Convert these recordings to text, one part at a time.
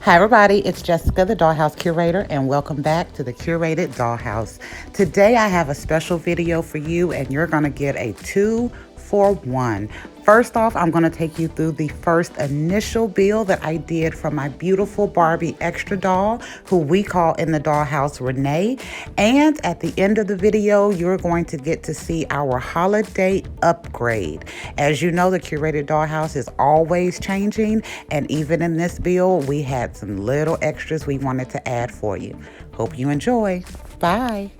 Hi everybody, it's Jessica, the Dollhouse Curator, and welcome back to the Curated Dollhouse. Today I have a special video for you and you're going to get a 2-for-1. First off, I'm going to take you through the first initial build that I did from my beautiful Barbie extra doll, who we call in the Dollhouse Renee. And at the end of the video, you're going to get to see our holiday upgrade. As you know, the Curated Dollhouse is always changing, and even in this build, we had some little extras we wanted to add for you. Hope you enjoy. Bye.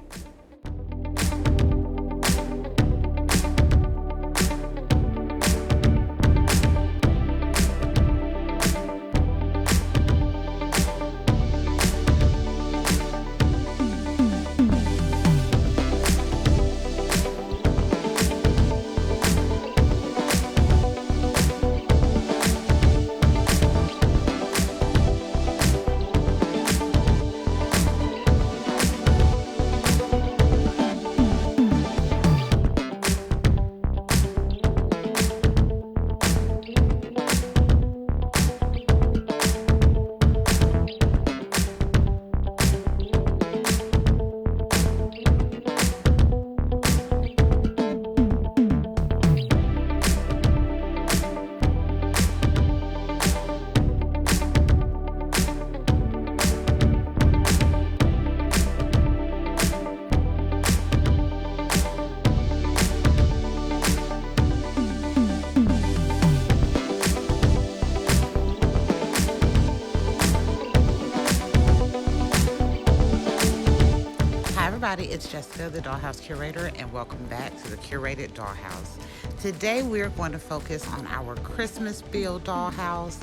Hi everybody, it's Jessica, the Dollhouse Curator, and welcome back to the Curated Dollhouse. Today we're going to focus on our Christmas build dollhouse,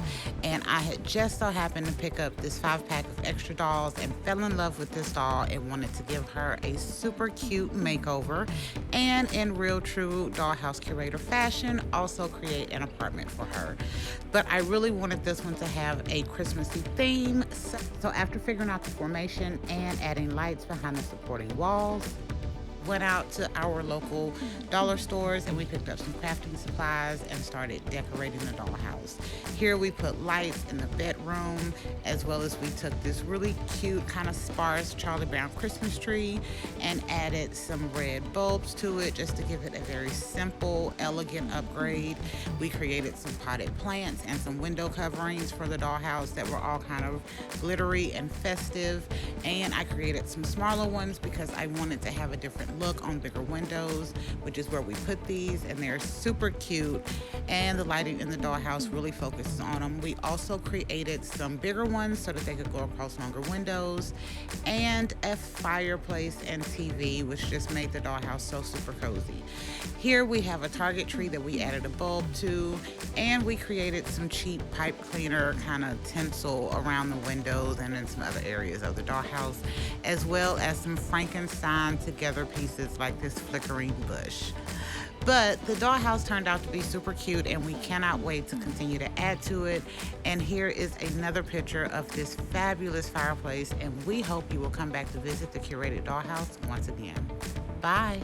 and I had just so happened to pick up this 5-pack of extra dolls and fell in love with this doll and wanted to give her a super cute makeover, and in real true Dollhouse Curator fashion, also create an apartment for her. But I really wanted this one to have a Christmassy theme, so after figuring out the formation and adding lights behind the supporting walls, went out to our local dollar stores and we picked up some crafting supplies and started decorating the dollhouse. Here we put lights in the bedroom, as well as we took this really cute kind of sparse Charlie Brown Christmas tree and added some red bulbs to it just to give it a very simple, elegant upgrade. We created some potted plants and some window coverings for the dollhouse that were all kind of glittery and festive, and I created some smaller ones because I wanted to have a different look on bigger windows, which is where we put these, and they're super cute, and the lighting in the dollhouse really focuses on them. We also created some bigger ones so that they could go across longer windows, and a fireplace and TV, which just made the dollhouse so super cozy. Here we have a Target tree that we added a bulb to, and we created some cheap pipe cleaner kind of tinsel around the windows and in some other areas of the dollhouse, as well as some Frankenstein together pieces like this flickering bush. But the dollhouse turned out to be super cute, and we cannot wait to continue to add to it. And here is another picture of this fabulous fireplace, and we hope you will come back to visit the Curated Dollhouse once again. Bye.